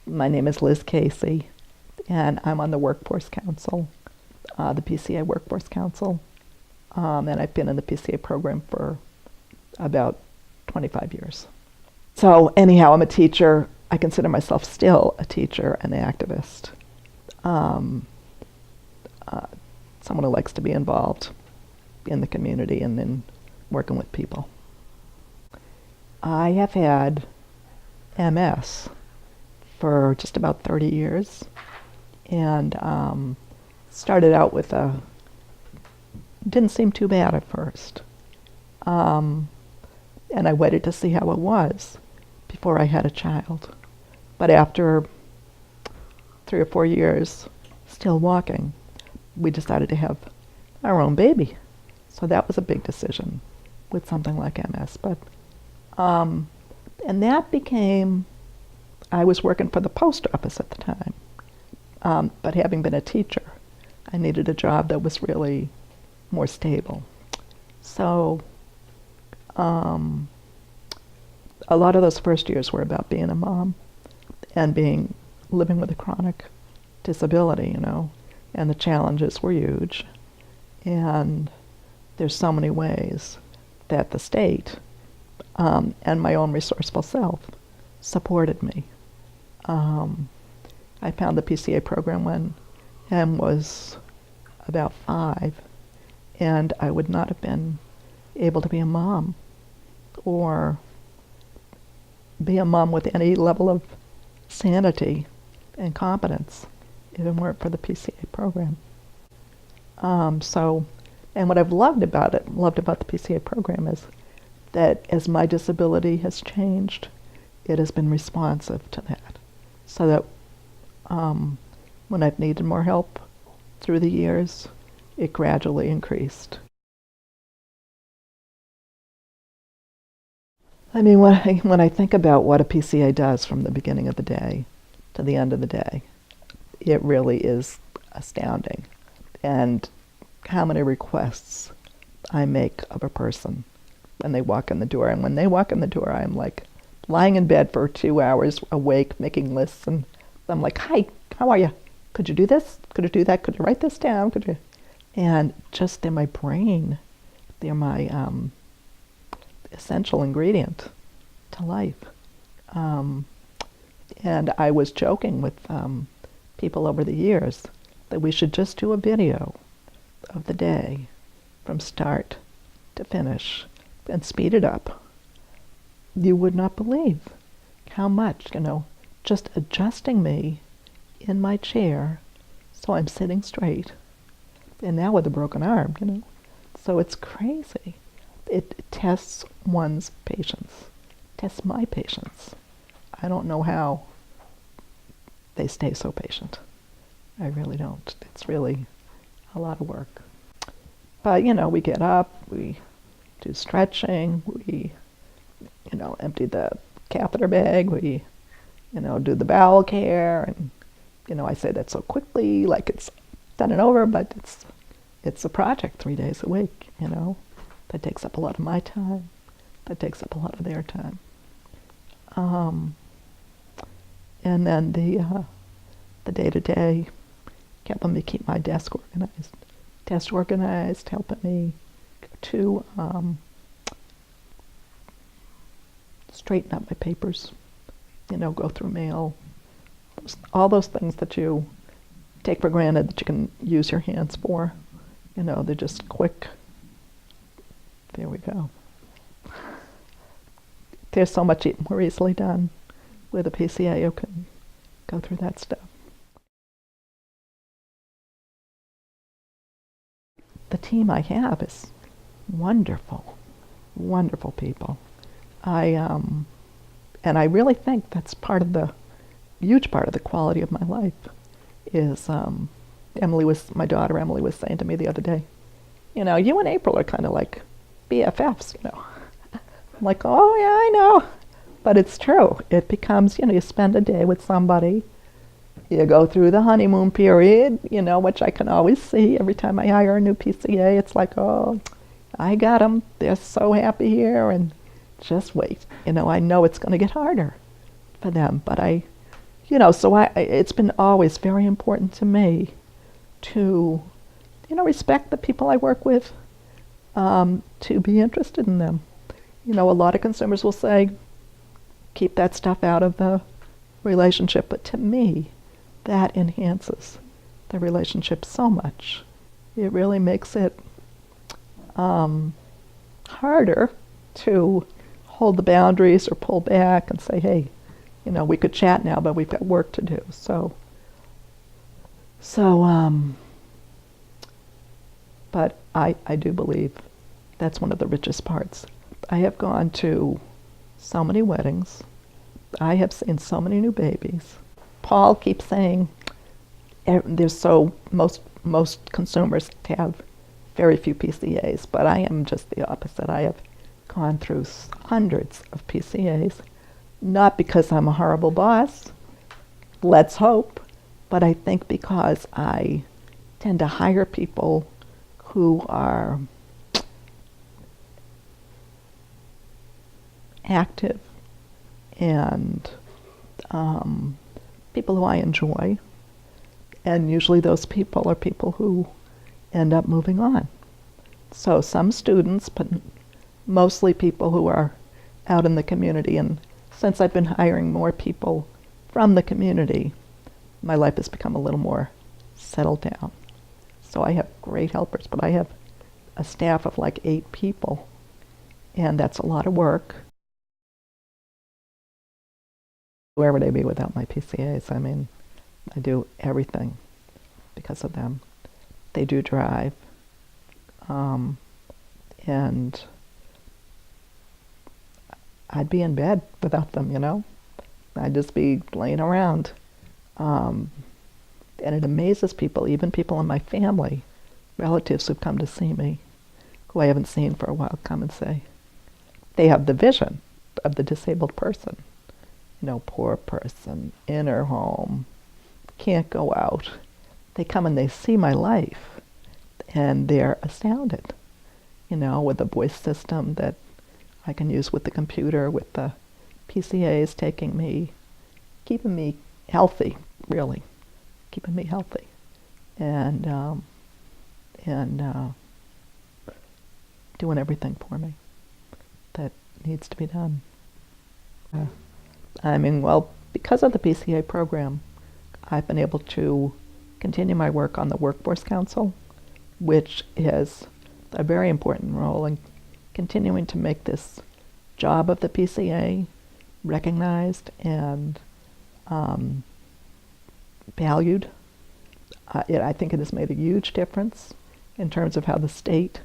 My name is Liz Casey, and I'm on the Workforce Council, the PCA Workforce Council, and I've been in the PCA program for about 25 years. So anyhow, I'm a teacher. I consider myself still a teacher and an activist, someone who likes to be involved in the community and in working with people. I have had MS for just about 30 years, and started out with didn't seem too bad at first. And I waited to see how it was before I had a child. But after 3 or 4 years still walking, we decided to have our own baby. So that was a big decision with something like MS. But and that became, I was working for the post office at the time, but having been a teacher, I needed a job that was really more stable. So a lot of those first years were about being a mom and living with a chronic disability, and the challenges were huge. And there's so many ways that the state and my own resourceful self supported me. I found the PCA program when Em was about 5, and I would not have been able to be a mom or be a mom with any level of sanity and competence if it weren't for the PCA program. And what I've loved about the PCA program is that as my disability has changed, it has been responsive to that. So that when I've needed more help through the years, it gradually increased. I mean, when I think about what a PCA does from the beginning of the day to the end of the day, it really is astounding. And how many requests I make of a person when they walk in the door. And when they walk in the door, I'm like lying in bed for 2 hours awake, making lists, and I'm like, "Hi, how are you? Could you do this? Could you do that? Could you write this down? Could you?" And just in my brain, they're my essential ingredient to life. And I was joking with people over the years that we should just do a video of the day from start to finish and speed it up. You would not believe how much, just adjusting me in my chair so I'm sitting straight, and now with a broken arm, So it's crazy. It tests one's patience, tests my patience. I don't know how they stay so patient. I really don't. It's really a lot of work. But, we get up, we do stretching, we, empty the catheter bag, we, do the bowel care, and, I say that so quickly, like it's done and over, but it's a project 3 days a week, That takes up a lot of my time. That takes up a lot of their time. And then the day-to-day, helping me keep my desk organized, helping me to straighten up my papers, go through mail, all those things that you take for granted that you can use your hands for. They're just quick. There we go. There's so much more easily done with a PCA who can go through that stuff. The team I have is wonderful, wonderful people. And I really think that's huge part of the quality of my life is, my daughter Emily was saying to me the other day, you and April are kind of like BFFs, I'm like, oh yeah, I know. But it's true. It becomes, you spend a day with somebody, you go through the honeymoon period, which I can always see every time I hire a new PCA. It's like, oh, I got them. They're so happy here, and just wait. I know it's going to get harder for them, but I So it's been always very important to me to, respect the people I work with, to be interested in them. A lot of consumers will say, keep that stuff out of the relationship, but to me, that enhances the relationship so much. It really makes it harder to hold the boundaries or pull back and say, hey, we could chat now, but we've got work to do. But I do believe that's one of the richest parts. I have gone to so many weddings. I have seen so many new babies. Paul keeps saying most consumers have very few PCAs, but I am just the opposite. I have gone through hundreds of PCAs, not because I'm a horrible boss, let's hope, but I think because I tend to hire people who are active and people who I enjoy, and usually those people are people who end up moving on. So some students, but mostly people who are out in the community. And since I've been hiring more people from the community, my life has become a little more settled down. So I have great helpers, but I have a staff of like 8 people, and that's a lot of work. Where would I be without my PCAs? I mean, I do everything because of them. They do drive, and I'd be in bed without them, I'd just be laying around. And it amazes people, even people in my family, relatives who've come to see me, who I haven't seen for a while, come and say, they have the vision of the disabled person. Poor person, in her home, can't go out. They come and they see my life, and they're astounded, with the voice system that I can use with the computer, with the PCAs keeping me healthy, really, keeping me healthy, and doing everything for me that needs to be done. Because of the PCA program, I've been able to continue my work on the Workforce Council, which is a very important role in continuing to make this job of the PCA recognized and valued. I think it has made a huge difference in terms of how the state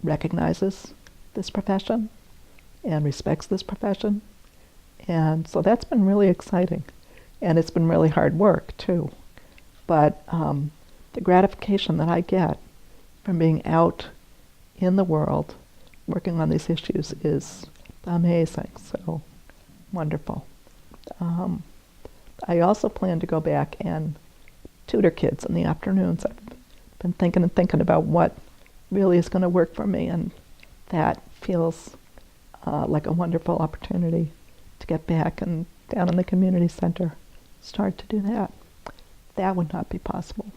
recognizes this profession and respects this profession. And so that's been really exciting. And it's been really hard work, too. But the gratification that I get from being out in the world working on these issues is amazing. So wonderful. I also plan to go back and tutor kids in the afternoons. I've been thinking about what really is going to work for me, and that feels like a wonderful opportunity to get back and down in the community center, start to do that. That would not be possible.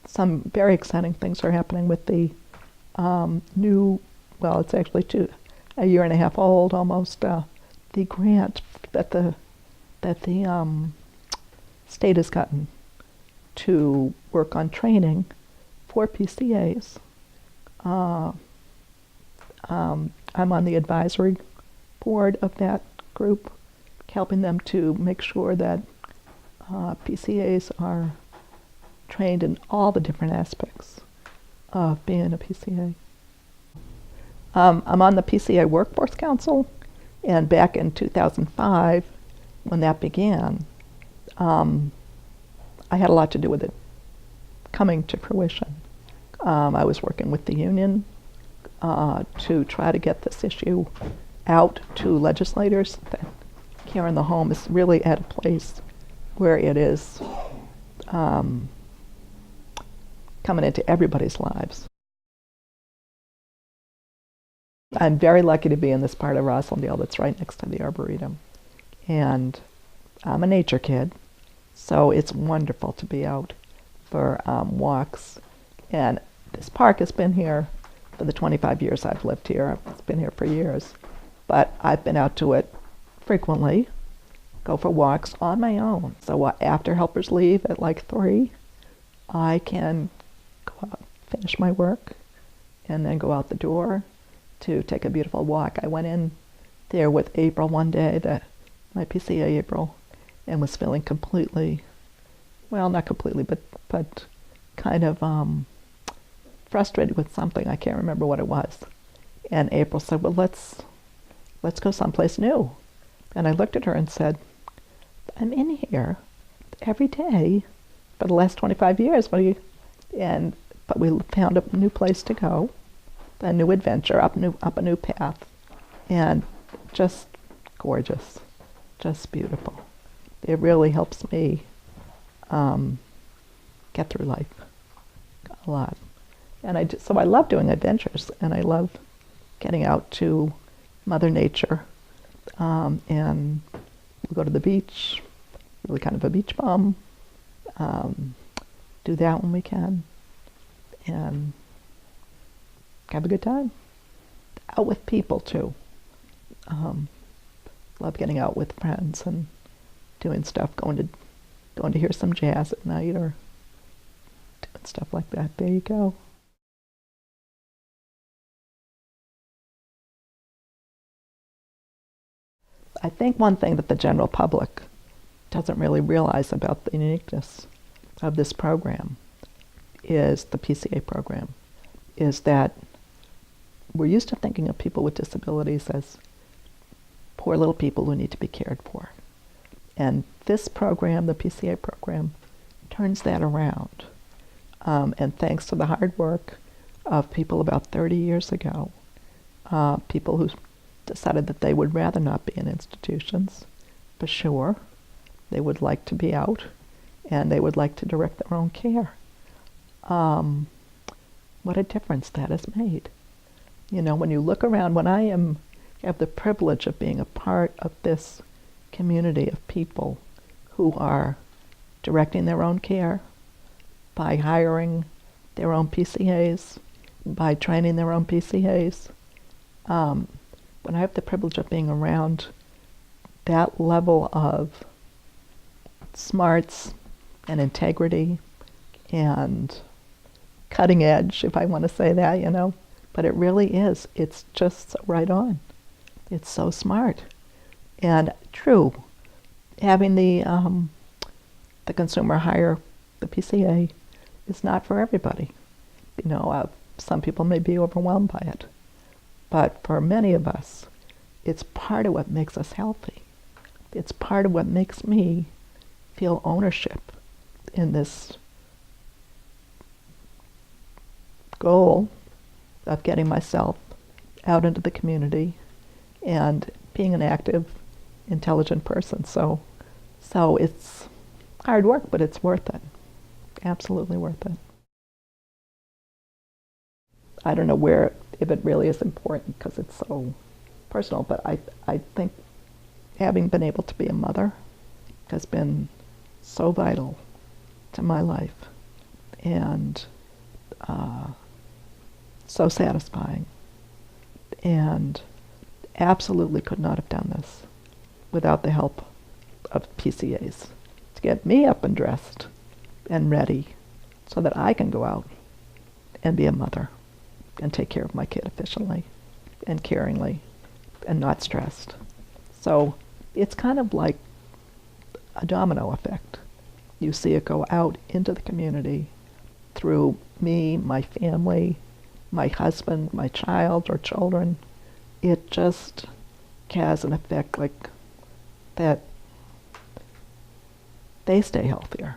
Some very exciting things are happening with the it's actually a year and a half old almost, the grant that the state has gotten to work on training for PCAs. I'm on the advisory board of that group, helping them to make sure that PCAs are trained in all the different aspects of being a PCA. I'm on the PCA Workforce Council, and back in 2005, when that began, I had a lot to do with it coming to fruition. I was working with the union to try to get this issue out to legislators, that care in the home is really at a place where it is coming into everybody's lives. I'm very lucky to be in this part of Roslindale that's right next to the Arboretum. And I'm a nature kid, so it's wonderful to be out for walks. And this park has been here for the 25 years I've lived here. It's been here for years. But I've been out to it frequently, go for walks on my own. So after helpers leave at like 3, I can go out, finish my work, and then go out the door to take a beautiful walk. I went in there with April one day, my PCA April, and was feeling completely, well, not completely, but kind of frustrated with something. I can't remember what it was. And April said, well, let's go someplace new. And I looked at her and said, I'm in here every day for the last 25 years. But we found a new place to go, a new adventure, up a new path, and just gorgeous, just beautiful. It really helps me get through life a lot. And so I love doing adventures, and I love getting out to Mother Nature, and we'll go to the beach, really kind of a beach bum, do that when we can, and have a good time. Out with people too. Love getting out with friends and doing stuff, going to hear some jazz at night or doing stuff like that. There you go. I think one thing that the general public doesn't really realize about the uniqueness of this program is the PCA program, is that we're used to thinking of people with disabilities as poor little people who need to be cared for. And this program, the PCA program, turns that around. And thanks to the hard work of people about 30 years ago, people who decided that they would rather not be in institutions, for sure. They would like to be out, and they would like to direct their own care. What a difference that has made. You know, when you look around, when I have the privilege of being a part of this community of people who are directing their own care by hiring their own PCAs, by training their own PCAs, when I have the privilege of being around that level of smarts and integrity and cutting edge, if I want to say that, you know, but it really is. It's just so right on. It's so smart. And true, having the consumer hire the PCA is not for everybody. You know, some people may be overwhelmed by it. But for many of us, it's part of what makes us healthy. It's part of what makes me feel ownership in this goal of getting myself out into the community and being an active, intelligent person. So it's hard work, but it's worth it. Absolutely worth it. I don't know if it really is important because it's so personal, but I think having been able to be a mother has been so vital to my life and so satisfying, and absolutely could not have done this without the help of PCAs to get me up and dressed and ready so that I can go out and be a mother and take care of my kid efficiently and caringly and not stressed. So it's kind of like a domino effect. You see it go out into the community through me, my family, my husband, my child or children. It just has an effect like that. They stay healthier.